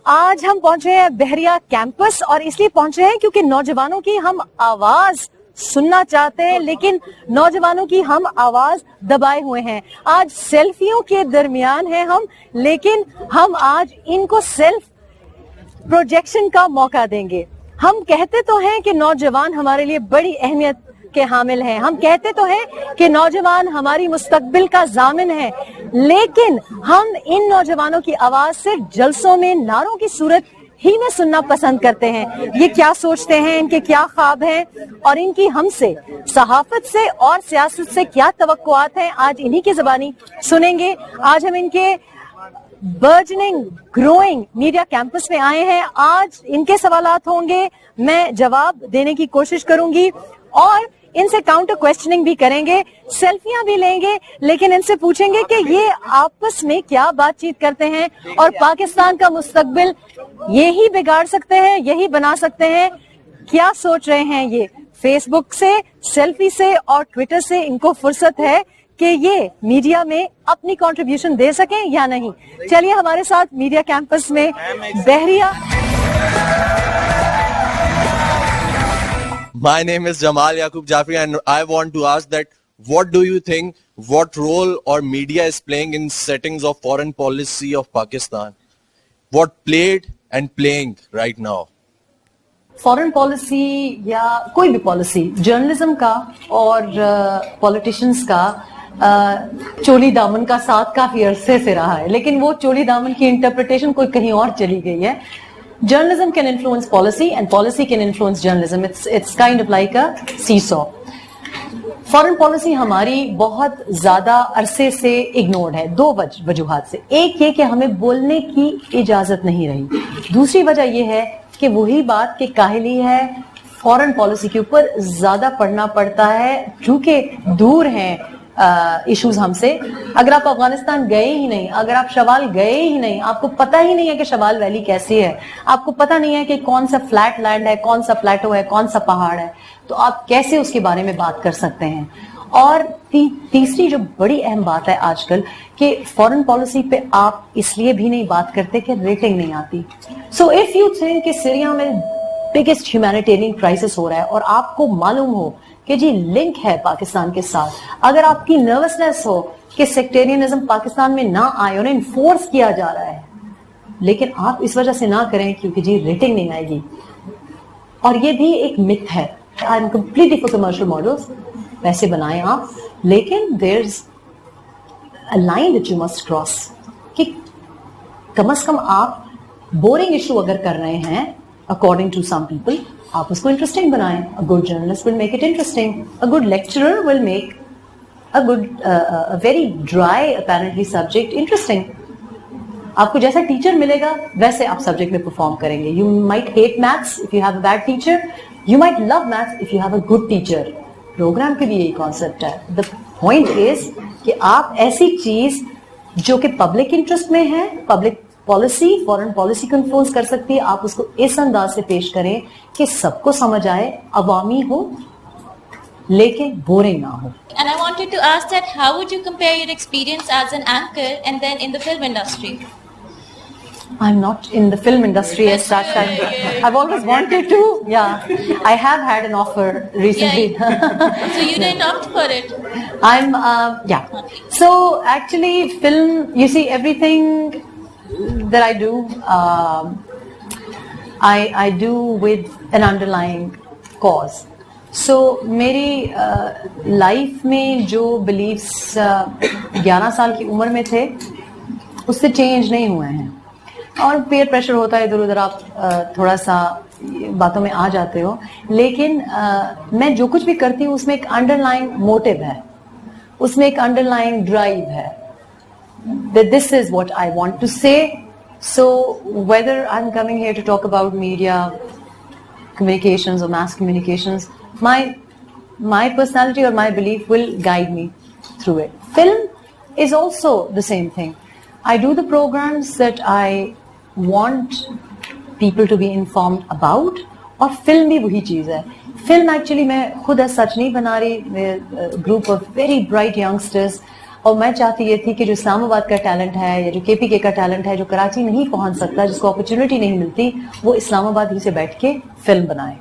آج ہم پہنچے ہیں بحریہ کیمپس اور اس لیے پہنچے ہیں کیونکہ نوجوانوں کی ہم آواز سننا چاہتے ہیں لیکن نوجوانوں کی ہم آواز دبائے ہوئے ہیں. آج سیلفیوں کے درمیان ہیں ہم, لیکن ہم آج ان کو سیلف پروجیکشن کا موقع دیں گے. ہم کہتے تو ہیں کہ نوجوان ہمارے لیے بڑی اہمیت کے حامل ہیں, ہم کہتے تو ہیں کہ نوجوان ہماری مستقبل کا ضامن ہے, لیکن ہم ان نوجوانوں کی آواز صرف جلسوں میں نعروں کی صورت ہی میں سننا پسند کرتے ہیں. یہ کیا سوچتے ہیں, ان کے کیا خواب ہیں اور ان کی ہم سے, صحافت سے اور سیاست سے کیا توقعات ہیں, آج انہی کی زبانی سنیں گے. آج ہم ان کے برجننگ گروئنگ میڈیا کیمپس میں آئے ہیں. آج ان کے سوالات ہوں گے, میں جواب دینے کی کوشش کروں گی اور ان سے کاؤنٹر کویسچننگ بھی کریں گے, سیلفیاں بھی لیں گے, لیکن ان سے پوچھیں گے کہ یہ آپس میں کیا بات چیت کرتے ہیں اور پاکستان کا مستقبل یہی بگاڑ سکتے ہیں, یہی بنا سکتے ہیں, کیا سوچ رہے ہیں یہ. فیس بک سے, سیلفی سے اور ٹویٹر سے ان کو فرصت ہے کہ یہ میڈیا میں اپنی کنٹریبیوشن دے سکیں یا نہیں. چلیے ہمارے ساتھ میڈیا کیمپس میں بحریہ. My name is Jamal Yaqub Jafri and I want to ask that what do you think, what role or media is playing in settings of foreign policy of Pakistan? What played and playing right now? Foreign policy یا کوئی بھی policy journalism کا اور politicians کا چولی دامن کا ساتھ کافی عرصے سے رہا ہے, لیکن وہ چولی دامن کی انٹرپریٹیشن کوئی کہیں اور چلی گئی ہے. Journalism can influence policy and policy can influence journalism. It's kind of like a seesaw. Foreign policy ہماری بہت زیادہ عرصے سے اگنورڈ ہے, دو وجوہات سے. ایک یہ کہ ہمیں بولنے کی اجازت نہیں رہی, دوسری وجہ یہ ہے کہ وہی بات کہ کاہلی ہے, فارن پالیسی کے اوپر زیادہ پڑھنا پڑتا ہے کیونکہ دور ہیں ایشوز ہم سے. اگر آپ افغانستان گئے ہی نہیں, اگر آپ شوال گئے ہی نہیں, آپ کو پتہ ہی نہیں ہے کہ شوال ویلی کیسی ہے, آپ کو پتہ نہیں ہے کہ کون سا فلیٹ لینڈ ہے, کون سا پلیٹو ہے, کون سا پہاڑ ہے, تو آپ کیسے اس کے بارے میں بات کر سکتے ہیں. اور تیسری جو بڑی اہم بات ہے آج کل کہ فارن پالیسی پہ آپ اس لیے بھی نہیں بات کرتے کہ ریٹنگ نہیں آتی. سو اف یو تھنک کہ سیریا میں بگیسٹ ہیومینیٹیرین کرائسس ہو رہا ہے اور آپ کو معلوم ہو کہ جی لنک ہے پاکستان کے ساتھ, اگر آپ کی نروسنس ہو کہ سیکٹیرینزم پاکستان میں نہ آئے اور انفورس کیا جا رہا ہے, لیکن آپ اس وجہ سے نہ کریں کیونکہ جی ریٹنگ نہیں آئے گی. اور یہ بھی ایک متھ ہے, I am completely for commercial models, پیسے بنائیں آپ, لیکن there is a line that you must cross کہ کم از کم آپ بورنگ ایشو اگر کر رہے ہیں according to some people, آپ اس کو انٹرسٹنگ بنائیں. A good journalist will make it interesting. A good lecturer will make a good, a very dry apparently subject interesting. آپ کو جیسا ٹیچر ملے گا ویسے آپ سبجیکٹ میں پرفارم کریں گے. You might hate maths if you have a bad teacher. You might love maths if you have a good teacher. پروگرام کے بھی یہی کانسیپٹ ہے. The point is کہ آپ ایسی چیز جو کہ پبلک انٹرسٹ میں ہے, پبلک پالیسی, فورن پالیسی کو انفلوئنس کر سکتی ہے, آپ اس کو اس انداز سے پیش کریں کہ سب کو سمجھ آئے, عوامی ہو لیکن بورنگ نہ ہو. And I wanted to ask that how would you compare your experience as an anchor and then in the film industry? I'm not in the film industry as such. I've always wanted to. Yeah, I have had an offer recently. Yeah. So you didn't opt for it? Yeah. So actually film, you see everything that I do, I do with an underlying cause. So میری life میں جو beliefs 11 سال کی عمر میں تھے اس سے change نہیں ہوئے ہیں, اور پیئر پریشر ہوتا ہے, ادھر ادھر آپ تھوڑا سا باتوں میں آ جاتے ہو, لیکن میں جو کچھ بھی کرتی ہوں اس میں ایک انڈر لائن موٹیو ہے, اس میں ایک انڈر لائن ڈرائیو ہے that this is what I want to say. So whether I'm coming here to talk about media communications or mass communications, my personality or my belief will guide me through it. Film is also the same thing. I do the programs that I want people to be informed about, اور film بھی وہی چیز ہے. Film actually میں خود سچ نہیں بنا رہی, group of very bright youngsters اور میں چاہتی یہ تھی کہ جو اسلام آباد کا ٹیلنٹ ہے یا جو KPK کا ٹیلنٹ ہے جو کراچی نہیں پہنچ سکتا, جس کو اپرچونٹی نہیں ملتی, وہ اسلام آباد ہی سے بیٹھ کے فلم بنائے.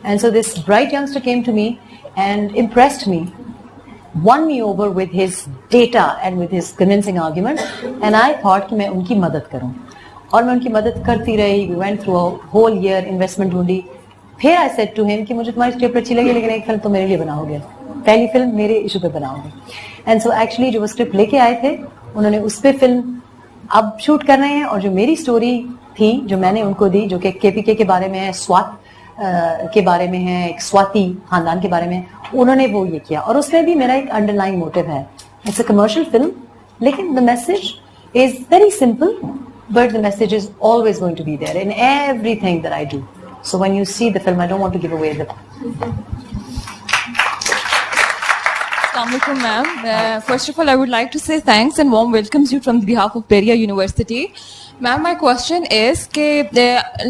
And so this bright youngster came to me and impressed me, won me over with his data and with his convincing argument, and I thought کہ میں ان کی مدد کروں, اور میں ان کی مدد کرتی رہی. We went through a whole year, investment ڈھونڈی. پھر I said to him کہ مجھے تمہاری اسکرپٹ اچھی لگی لیکن ایک فلم تو میرے لیے بناؤ گے, پہلی فلم میرے ایشو پہ بناؤ گے. اینڈ سو ایکچولی جو وہ اسکرپٹ لے کے آئے تھے انہوں نے اس پہ فلم اب شوٹ کر رہے ہیں, اور جو میری اسٹوری تھی جو میں نے ان کو دی, جو کہ KPK کے بارے میں ہے, سوات کے بارے میں ہے, ایک سواتی خاندان کے بارے میں, انہوں نے وہ یہ کیا. اور اس میں بھی میرا ایک انڈر لائن موٹو ہے, اٹس اے کمرشل فلم لیکن the message is very simple, but the message is always going to be there in everything that I do. So when you see the film, I don't want to give away the... Assalamualaikum, ma'am. First of all, I would like to say thanks and warm welcomes you from the behalf of Peria University. Ma'am, my question is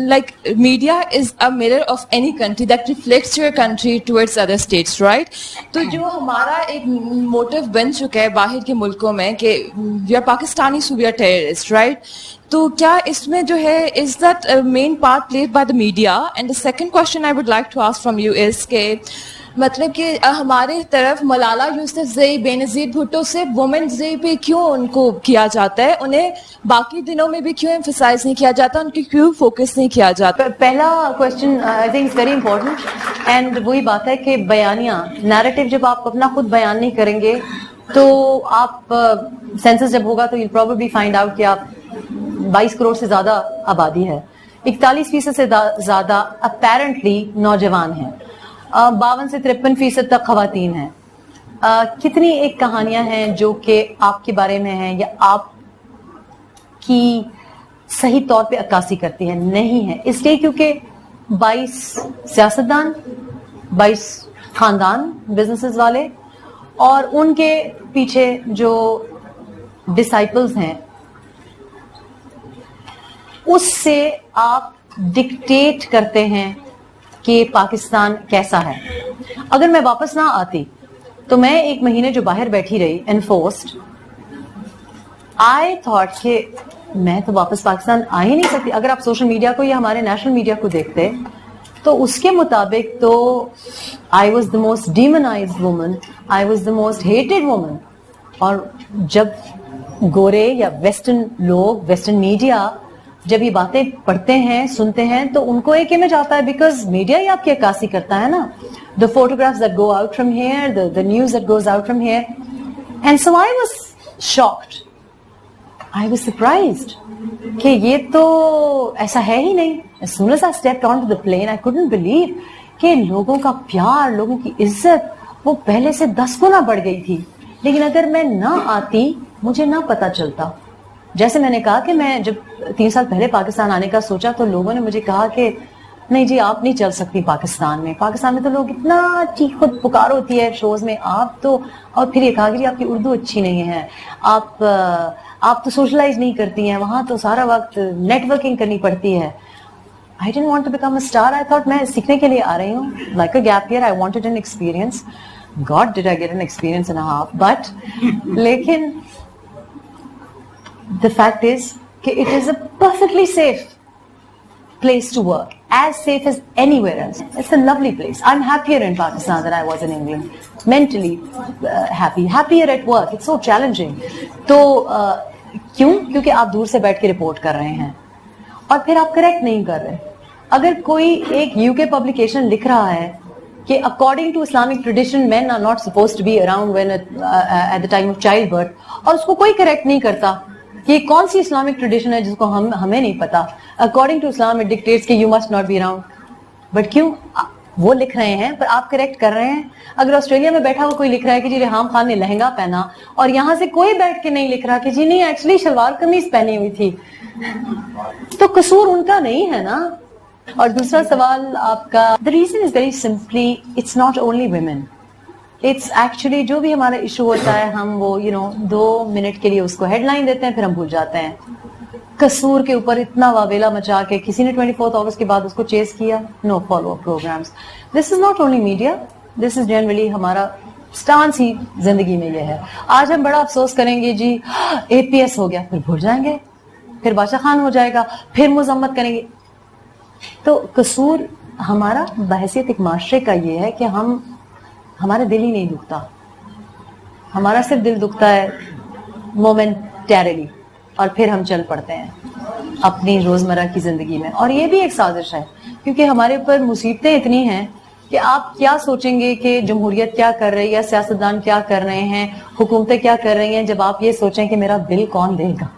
like media is a mirror of any country that reflects your country towards other states, right? تو جو ہمارا ایک motto بن چکا ہے باہر کے ملکوں میں کہ we are Pakistani so we are terrorists, right? تو کیا اس میں جو ہے is that a main part played by the media? And the second question I would like to ask from you is کہ مطلب کہ ہمارے طرف ملالہ یوسفزئی, بینظیر بھٹو سے وومنز ڈے پہ کیوں ان کو کیا جاتا ہے, انہیں باقی دنوں میں بھی کیوں ایمفسائز نہیں کیا جاتا, ان کی کیوں فوکس نہیں کیا جاتا؟ پہلا question I think is very important, and وہی بات ہے کہ بیانیہ نیریٹو جب آپ اپنا خود بیان نہیں کریں گے تو آپ سینسس جب ہوگا تو یو پروبیبلی فائنڈ آؤٹ کہ آپ 22 کروڑ سے زیادہ آبادی ہے, 41% سے زیادہ اپیرنٹلی نوجوان ہیں, 52 سے 53% تک خواتین ہیں. کتنی ایک کہانیاں ہیں جو کہ آپ کے بارے میں ہیں یا آپ کی صحیح طور پہ عکاسی کرتی ہیں؟ نہیں ہے, اس لیے کیونکہ 22 سیاستدان, 22 خاندان بزنسز والے, اور ان کے پیچھے جو ڈسائپلز ہیں, اس سے آپ ڈکٹیٹ کرتے ہیں کہ پاکستان کیسا ہے. اگر میں واپس نہ آتی تو میں 1 مہینے جو باہر بیٹھی رہی انفورسڈ, آئی تھاٹ کہ میں تو واپس پاکستان آ ہی نہیں سکتی. اگر آپ سوشل میڈیا کو یا ہمارے نیشنل میڈیا کو دیکھتے تو اس کے مطابق تو I was the most demonized woman, I was the most hated woman. اور جب گورے یا ویسٹرن لوگ, ویسٹرن میڈیا جب یہ باتیں پڑھتے ہیں, سنتے ہیں, تو ان کو ایک امیج آتا ہے, بیکاز میڈیا ہی آپ کی عکاسی کرتا ہے نا. The photographs that go out from here, the news that goes out from here. And so I was shocked. I was surprised کہ یہ تو ایسا ہے ہی نہیں. As soon as I stepped onto the plane, I couldn't believe کہ لوگوں کا پیار, لوگوں کی عزت وہ پہلے سے 10 گنا بڑھ گئی تھی. لیکن اگر میں نہ آتی مجھے نہ پتا چلتا. جیسے میں نے کہا کہ میں جب 3 سال پہلے پاکستان آنے کا سوچا تو لوگوں نے مجھے کہا کہ نہیں جی آپ نہیں چل سکتی پاکستان میں تو لوگ اتنا چیخ خود پکار ہوتی ہے شوز میں, آپ تو, اور پھر یہ کہا کہ جی آپ کی اردو اچھی نہیں ہے, آپ تو سوشلائز نہیں کرتی ہیں, وہاں تو سارا وقت نیٹ ورکنگ کرنی پڑتی ہے. I didn't want to become a star. I thought میں سیکھنے کے لیے آ رہی ہوں, like a gap year. I wanted an experience. God, did I get an experience and a half. But لیکن the fact is that it is a perfectly safe place to work, as safe as anywhere else. It's a lovely place. I'm happier in Pakistan than I was in England. Mentally happier at work. It's so challenging. تو کیوں؟ کیونکہ آپ دور سے بیٹھ کے report کر رہے ہیں اور پھر آپ کریکٹ نہیں کر رہے. اگر کوئی ایک UK پبلیکیشن لکھ رہا ہے کہ according to Islamic tradition men are not supposed to be around when at the time of childbirth, اور اس کو کوئی کریکٹ نہیں کرتا یہ کون سی اسلامک ٹریڈیشن ہے جس کو ہمیں نہیں پتا. According to Islam it dictates کہ you must not be around. But کیوں وہ لکھ رہے ہیں پر آپ کریکٹ کر رہے ہیں. اگر آسٹریلیا میں بیٹھا ہوا کوئی لکھ رہا ہے کہ جی ریحام خان نے لہنگا پہنا, اور یہاں سے کوئی بیٹھ کے نہیں لکھ رہا کہ جی نہیں ایکچولی شلوار قمیض پہنی ہوئی تھی, تو قصور ان کا نہیں ہے نا. اور دوسرا سوال آپ کا, the reason is very simply it's not only women. It's actually جو بھی ہمارا ایشو ہوتا ہے ہم وہ 2 منٹ کے لیے اس کو ہیڈ لائن دیتے ہیں, پھر ہم بھول جاتے ہیں. قصور کے اوپر اتنا واویلا مچا کے کسی نے 24 اگست کے بعد اس کو چیز کیا, no follow up programmes. This is not only media, this is generally ہمارا स्टांस ही जिंदगी में ये है. आज हम बड़ा अफसोस करेंगे जी APS हो गया, फिर भूल जाएंगे, फिर बादशाह खान हो जाएगा, फिर मजम्मत करेंगे. तो कसूर हमारा बहैसियत एक माशरे का ये है कि हमारा दिल ही नहीं दुखता. हमारा सिर्फ दिल दुखता है मोमेंटरीली, और फिर हम चल पड़ते हैं अपनी रोजमर्रा की जिंदगी में. और ये भी एक साजिश है, क्योंकि हमारे ऊपर मुसीबतें इतनी हैं कि आप क्या सोचेंगे कि जमहूरियत क्या कर रही है, सियासतदान क्या कर रहे हैं, हुकूमतें क्या कर रही हैं, जब आप ये सोचें कि मेरा बिल कौन देगा,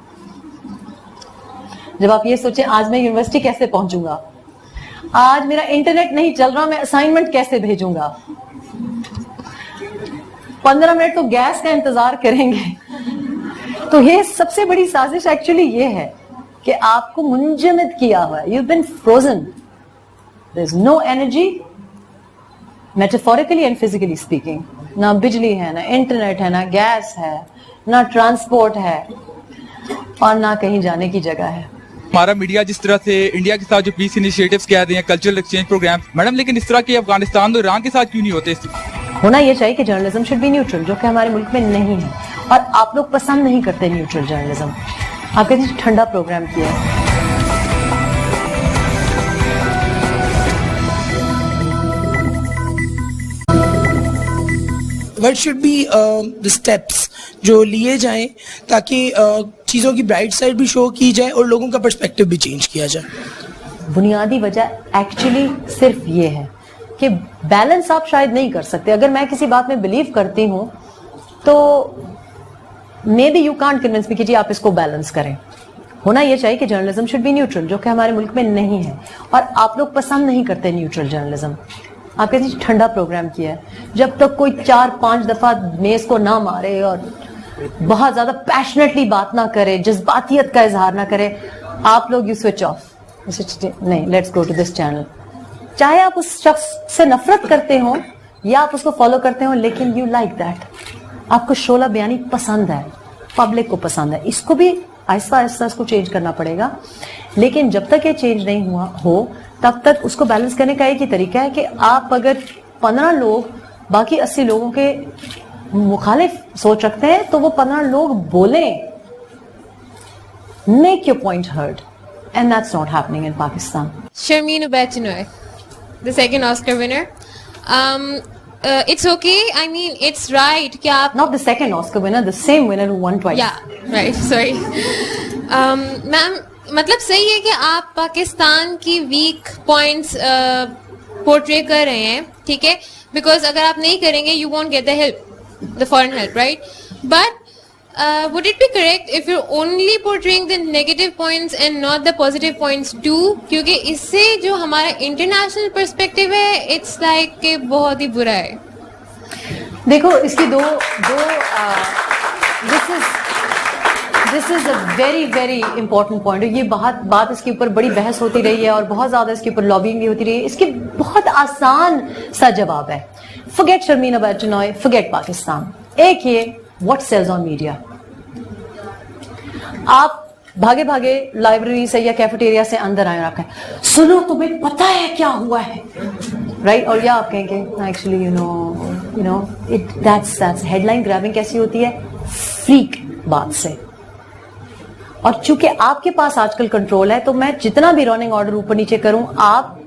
जब आप ये सोचें आज मैं यूनिवर्सिटी कैसे पहुंचूंगा, आज मेरा इंटरनेट नहीं चल रहा, मैं असाइनमेंट कैसे भेजूंगा, 15 मिनट तो गैस का इंतजार करेंगे. तो ये सबसे बड़ी साजिश एक्चुअली ये है कि आपको मुंजमद किया हुआ है. You've been frozen. There's no energy, metaphorically and physically speaking. ना बिजली है, ना इंटरनेट है, ना गैस है, ना ट्रांसपोर्ट है, और ना कहीं जाने की जगह है. हमारा मीडिया जिस तरह से इंडिया के साथ जो पीस इनिशिएटिव्स कह रहे हैं, कल्चरल एक्सचेंज प्रोग्राम, मैडम लेकिन इस तरह के अफगानिस्तान और ईरान के साथ क्यों नहीं होते? होना ये चाहिए कि जर्नलिज्म शुड बी न्यूट्रल, जो कि हमारे मुल्क में नहीं है. और आप लोग पसंद नहीं करते न्यूट्रल जर्नलिज्म. आप कहते हैं ठंडा प्रोग्राम किया है. What should be the steps जो लिए जाएं ताकि चीज़ों की ब्राइट साइड भी शो की जाए और लोगों का पर्सपेक्टिव भी चेंज किया जाए? बुनियादी वजह एक्चुअली सिर्फ ये है कि बैलेंस आप शायद नहीं कर सकते. अगर मैं किसी बात में बिलीव करती हूँ तो may be you can't convince me कि जी आप इसको बैलेंस करें. होना ये चाहिए कि जर्नलिज्म शुड बी न्यूट्रल, जो कि हमारे मुल्क में नहीं है. और आप लोग पसंद नहीं करते न्यूट्रल जर्नलिज्म. आप कहते हैं ठंडा प्रोग्राम किया है. जब तक कोई 4-5 दफा मेज को ना मारे और बहुत ज्यादा पैशनेटली बात ना करे, जज्बातियत का इजहार ना करे, आप लोग यू स्विच ऑफ. नहीं, let's go to this channel. चाहे आप उस शख्स से नफरत करते हो या आप उसको फॉलो करते हो, लेकिन यू लाइक दैट. आपको शोला बयानी पसंद है, पब्लिक को पसंद है. इसको भी आहिस्ता आहिस्ता इसको चेंज करना पड़ेगा. लेकिन जब तक ये चेंज नहीं हुआ हो तब तक उसको बैलेंस करने का एक ही तरीका है कि आप अगर 15 लोग बाकी 80 लोगों के मुखालिफ सोच रखते हैं तो वो 15 लोग बोलें. Make your point heard, and that's not happening in Pakistan. Sharmeen Obaid-Chinoy, the second Oscar winner. It's okay. I mean, it's right. कि आप Not the second Oscar winner, the same winner who won twice. Yeah, right. Sorry. Ma'am मतलब सही है कि आप पाकिस्तान की week points portray कर रहे हैं, ठीक है, बिकॉज अगर आप नहीं करेंगे you won't get the help, the foreign help, right? But would it be correct if you're only portraying the negative points and not the positive points too? क्योंकि इससे जो हमारा इंटरनेशनल पर्सपेक्टिव है इट्स लाइक कि बहुत ही बुरा है. देखो इसकी दो this is a very very important point. ये बात इसके ऊपर बड़ी बहस होती रही है और बहुत ज्यादा इसके ऊपर लॉबिंग भी होती रही है. इसके बहुत आसान सा जवाब है. Forget Sharmeen Obaid Chinoy, forget Pakistan. एक ये व्हाट सेल्स ऑन मीडिया. आप भागे भागे लाइब्रेरी से या कैफेटेरिया से अंदर आए और आप कहें सुनो तुम्हें पता है क्या हुआ है, राइट? और या आप कहेंगे actually you know it that's headline grabbing कैसी होती है? फ्रीक बात से. और चूंकि आपके पास आजकल कंट्रोल है तो मैं जितना भी रनिंग ऑर्डर ऊपर नीचे करूं, आप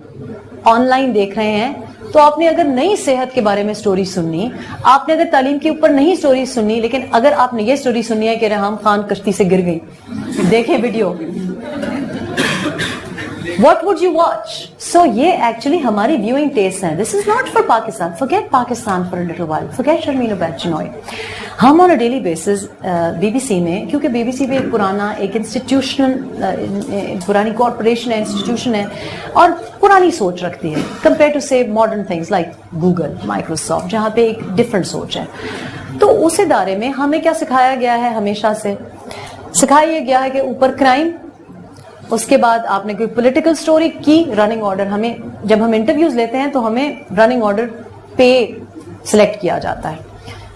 ऑनलाइन देख रहे हैं तो आपने अगर नई सेहत के बारे में स्टोरी सुननी, आपने अगर तालीम के ऊपर नहीं स्टोरी सुननी, लेकिन अगर आपने ये स्टोरी सुननी है कि रेहाम खान कश्ती से गिर गई, देखें video, what would you watch? So ये actually हमारी viewing taste है. This is not for Pakistan. Forget Pakistan for a little while. Forget Sharmeen Obaid-Chinoy. हम on a daily basis BBC में, क्योंकि BBC भी एक पुराना एक इंस्टीट्यूशनल पुरानी कॉर्पोरेशन है, इंस्टीट्यूशन है और पुरानी सोच रखती है कंपेयर टू से modern things like Google, Microsoft, जहाँ पे एक डिफरेंट सोच है. तो उस इदारे में हमें क्या सिखाया गया है? हमेशा से सिखाया गया है कि ऊपर क्राइम, उसके बाद आपने कोई पॉलिटिकल स्टोरी की, रनिंग ऑर्डर. हमें जब हम इंटरव्यूज लेते हैं तो हमें रनिंग ऑर्डर पे सिलेक्ट किया जाता है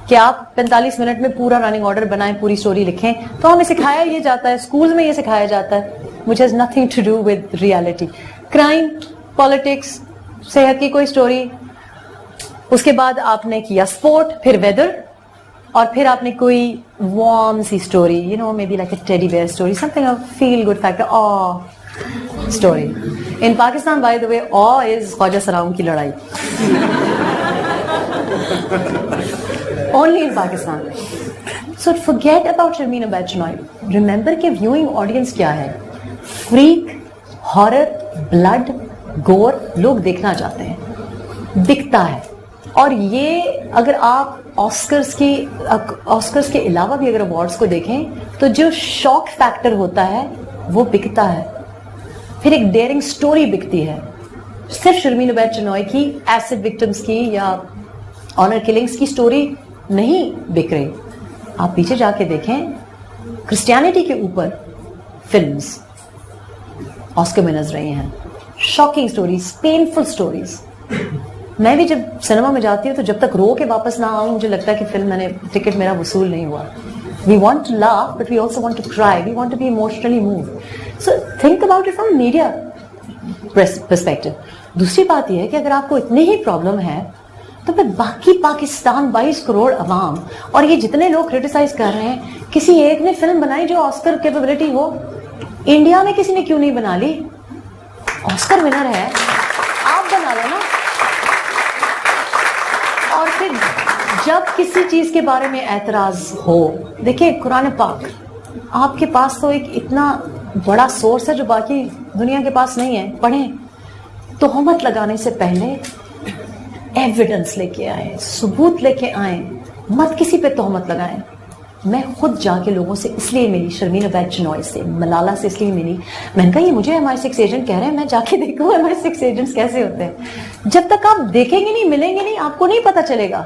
कि आप 45 मिनट में पूरा रनिंग ऑर्डर बनाएं, पूरी स्टोरी लिखें. तो हमें सिखाया ये जाता है, स्कूल में ये सिखाया जाता है, which has nothing to do with reality. Crime, politics, सेहत की कोई स्टोरी, उसके बाद आपने किया स्पोर्ट, फिर वेदर, और फिर आपने कोई वार्म सी story, you know, maybe like a teddy bear story, something a feel good factor, ऑ story. In Pakistan, by the way, ऑ इज ख्वाजा सराउम की लड़ाई. Only in Pakistan. So forget about Sharmina Bachnoy. Remember कि viewing audience क्या है? Freak, horror, blood, gore लोग देखना चाहते हैं, दिखता है. और ये अगर आप ऑस्कर्स के अलावा भी अगर अवार्ड्स को देखें तो जो शॉक फैक्टर होता है वो बिकता है. फिर एक डेयरिंग स्टोरी बिकती है. सिर्फ शर्मीला बैचनॉय की एसिड विक्टिम्स की या ऑनर किलिंग्स की स्टोरी नहीं बिक रही. आप पीछे जाके देखें, क्रिश्चियनिटी के ऊपर फिल्म्स ऑस्कर विनर्स रही हैं. Shocking stories, painful stories. मैं भी जब सिनेमा में जाती हूँ तो जब तक रो के वापस ना आऊँ मुझे लगता है कि फिल्म टिकट मेरा वसूल नहीं हुआ. We want to laugh, but we also want to cry. We want to be emotionally moved. So think about it from media perspective. दूसरी बात यह है कि अगर आपको इतनी ही प्रॉब्लम है तो फिर बाकी पाकिस्तान 22 करोड़ अवाम और ये जितने लोग क्रिटिसाइज कर रहे हैं, किसी एक ने फिल्म बनाई जो ऑस्कर कैपेबिलिटी हो. इंडिया में किसी ने क्यों नहीं बना ली? ऑस्कर विनर है, आप बना लो ना. और फिर जब किसी चीज के बारे में एतराज हो, देखिए कुरान पाक आपके पास तो एक इतना बड़ा सोर्स है जो बाकी दुनिया के पास नहीं है. पढ़ें. तोहमत लगाने से पहले एविडेंस लेके आए, सबूत लेके आए, मत किसी पे तोहमत लगाएं. मैं खुद जाके लोगों से इसलिए मिली, शर्मीला बैचनॉय से, मलाला से इसलिए मिली. मैंने कहा ये मुझे MI6 एजेंट कह रहे हैं, मैं जाके देखूं MI6 एजेंट्स कैसे होते हैं. जब तक आप देखेंगे नहीं, मिलेंगे नहीं, आपको नहीं पता चलेगा.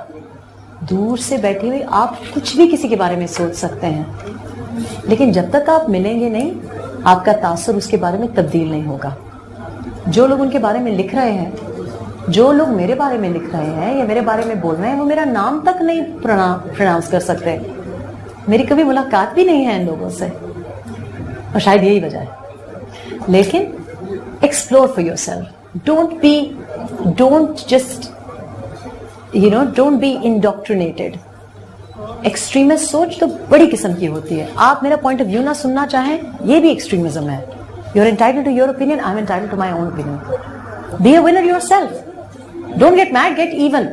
दूर से बैठी हुई आप कुछ भी किसी के बारे में सोच सकते हैं, लेकिन जब तक आप मिलेंगे नहीं, आपका तासुर उसके बारे में तब्दील नहीं होगा. जो लोग उनके बारे में लिख रहे हैं, जो लोग मेरे बारे में लिख रहे हैं या मेरे बारे में बोल रहे हैं, वो मेरा नाम तक नहीं प्रोनाउंस कर सकते. मेरी कभी मुलाकात भी नहीं है इन लोगों से, और शायद यही वजह है. लेकिन explore for yourself. Don't just don't be indoctrinated. Extremist सोच तो बड़ी किस्म की होती है. आप मेरा पॉइंट ऑफ व्यू ना सुनना चाहें, ये भी एक्सट्रीमिज्म है. You are entitled to your opinion, I am entitled to my own opinion. Be a winner yourself. Don't get mad, get even.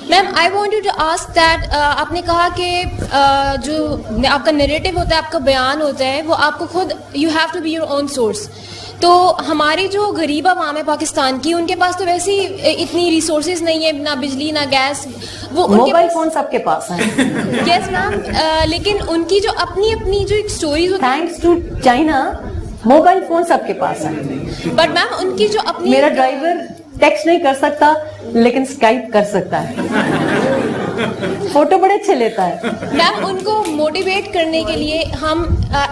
Ma'am, I want you to ask that, आपने कहा कि जो आपका नैरेटिव होता है, आपका बयान होता है, वो आपको खुद, you have to be your own source. तो हमारी जो गरीब आवाम है पाकिस्तान की, उनके पास तो वैसे ही इतनी रिसोर्सेज नहीं है, ना बिजली ना गैस. वो मोबाइल फोन सबके पास है. यस मैम, लेकिन उनकी जो अपनी अपनी जो एक स्टोरीज होती है, thanks to China mobile phone सबके पास है. बट मैम उनकी जो अपनी, मेरा ड्राइवर टेक्स्ट नहीं कर सकता लेकिन स्काइप कर सकता है, फोटो बड़े अच्छे लेता है. मैम उनको मोटिवेट करने के लिए हम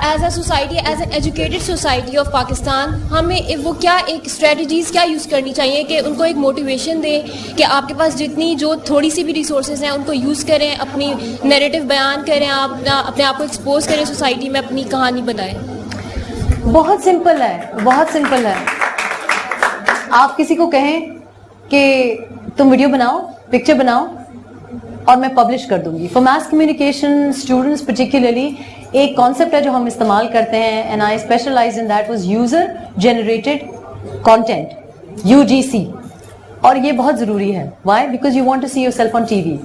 as a society, as an educated society of Pakistan, हमें वो क्या एक स्ट्रेटजीज क्या यूज़ करनी चाहिए कि उनको एक मोटिवेशन दें कि आपके पास जितनी जो थोड़ी सी भी रिसोर्सेज हैं उनको यूज़ करें, अपनी नैरेटिव बयान करें, आप अपने आप को एक्सपोज करें, सोसाइटी में अपनी कहानी बनाएं. बहुत सिंपल है, बहुत सिंपल है. आप किसी को कहें कि तुम वीडियो बनाओ, पिक्चर बनाओ और मैं पब्लिश कर दूंगी. For mass communication students particularly एक कॉन्सेप्ट है जो हम इस्तेमाल करते हैं, and I specialize in that, was user generated content, UGC. और ये बहुत जरूरी है. Why? Because you want to see yourself on TV.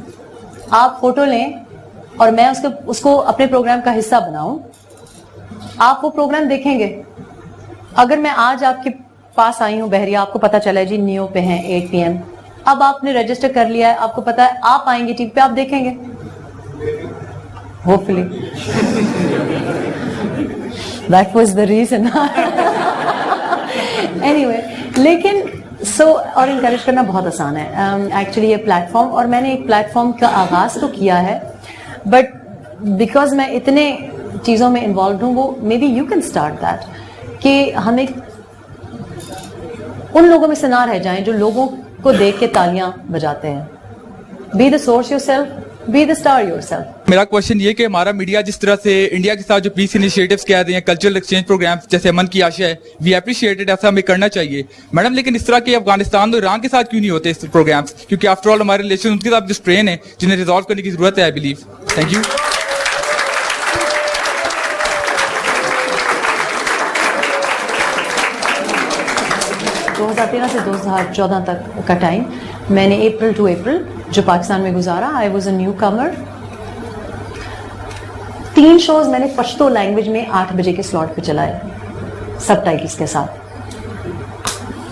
आप फोटो लें और मैं उसको अपने प्रोग्राम का हिस्सा बनाऊं, आप वो प्रोग्राम देखेंगे. अगर मैं आज आपके पास आई हूं बहरिया, आपको पता चला है जी नियो पे हैं 8 PM, अब आपने रजिस्टर कर लिया है, आपको पता है आप आएंगे टीवी पे, आप देखेंगे hopefully. That was the reason. Anyway, लेकिन और इनकरेज करना बहुत आसान है एक्चुअली ये प्लेटफॉर्म. और मैंने एक प्लेटफॉर्म का आगाज तो किया है, बट बिकॉज मैं इतने चीज़ों में इन्वॉल्व हूँ, वो may be you can start that, कि हमें उन लोगों में से ना रह जाएं जो लोगों को देख के तालियां बजाते हैं. Be the source yourself, be the star yourself. मेरा क्वेश्चन ये कि हमारा मीडिया जिस तरह से इंडिया के साथ जो पीस इनिशिएटिव्स कह रहे हैं, कल्चरल एक्सचेंज प्रोग्राम्स जैसे अमन की आशा है, वी एप्रिशिएटेड, ऐसा हमें करना चाहिए मैडम, लेकिन इस तरह के अफगानिस्तान और ईरान के साथ क्यों नहीं होते इस प्रोग्राम्स? क्योंकि आफ्टर ऑल हमारे रिलेशन उनके साथ जो स्ट्रेन है जिन्हें रिजॉल्व करने की जरूरत है, आई बिलीव. Thank you. 2013 से 2014 तक का टाइम मैंने अप्रैल टू अप्रैल जो पाकिस्तान में गुजारा. I was a new Qamar. 3 shows मैंने पश्तो लैंग्वेज में 8 बजे के स्लॉट पे चलाए सबटाइटल्स के साथ.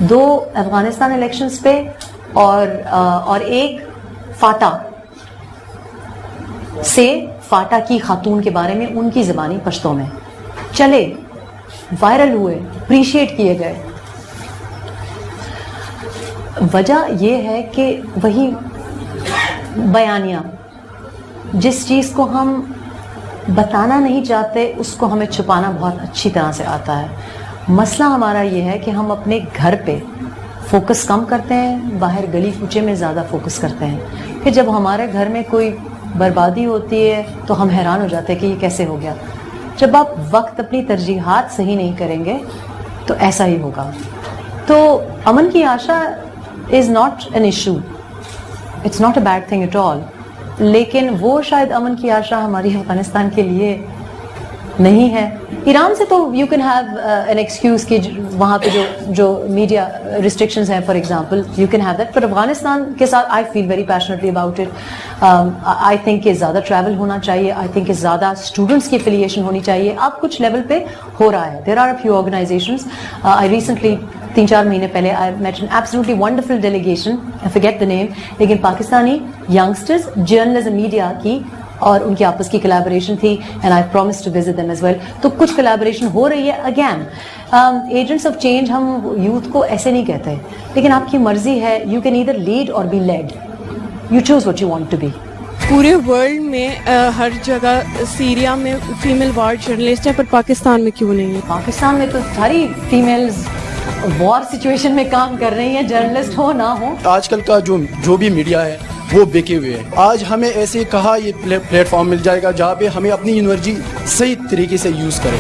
2 अफगानिस्तान इलेक्शंस पे और एक फाटा से फाटा की खातून के बारे में उनकी ज़बानी पश्तो में चले, वायरल हुए, अप्रिशिएट किए गए. वजह यह है कि वही बयानिया, जिस चीज़ को हम बताना नहीं चाहते उसको हमें छुपाना बहुत अच्छी तरह से आता है. मसला हमारा ये है कि हम अपने घर पे फोकस कम करते हैं, बाहर गली कूचे में ज़्यादा फोकस करते हैं. फिर जब हमारे घर में कोई बर्बादी होती है तो हम हैरान हो जाते हैं कि ये कैसे हो गया. जब आप वक्त अपनी तरजीहात सही नहीं करेंगे तो ऐसा ही होगा. तो अमन की आशा is not an issue, it's not a bad thing at all. लेकिन वो शायद अमन की आशा हमारी अफगानिस्तान के लिए नहीं है. ईरान से तो you can have an excuse कि वहाँ पे जो मीडिया रिस्ट्रिक्शंस हैं for example, you can have that. पर अफगानिस्तान के साथ I feel very passionately about it. I think कि ज़्यादा ट्रैवल होना चाहिए. आई थिंक कि ज़्यादा स्टूडेंट्स की एफिलिएशन होनी चाहिए. अब कुछ लेवल पे हो रहा है. There are a few organisations. I recently 3-4 महीने पहले I met an absolutely wonderful delegation, I forget the name, लेकिन पाकिस्तानी यंगस्टर्स जर्नलिज्म मीडिया की और उनकी आपस की कोलैबोरेशन थी and I promise to visit them as well. तो कुछ कोलैबोरेशन हो रही है. अगेन एजेंट्स ऑफ चेंज हम यूथ को ऐसे नहीं कहते, लेकिन आपकी मर्जी है. You can either lead or be led. You choose what you want to be. पूरे वर्ल्ड में हर जगह सीरिया में फीमेल वार जर्नलिस्ट है, पर पाकिस्तान में क्यों नहीं है? पाकिस्तान में तो सारी फीमेल्स वॉर सिचुएशन में काम कर रही हैं, जर्नलिस्ट हो ना हो. आजकल का जो भी मीडिया है वो बिके हुए है. आज हमें ऐसे कहा ये प्लेटफॉर्म मिल जाएगा जहाँ पे हमें अपनी एनर्जी सही तरीके से यूज करें.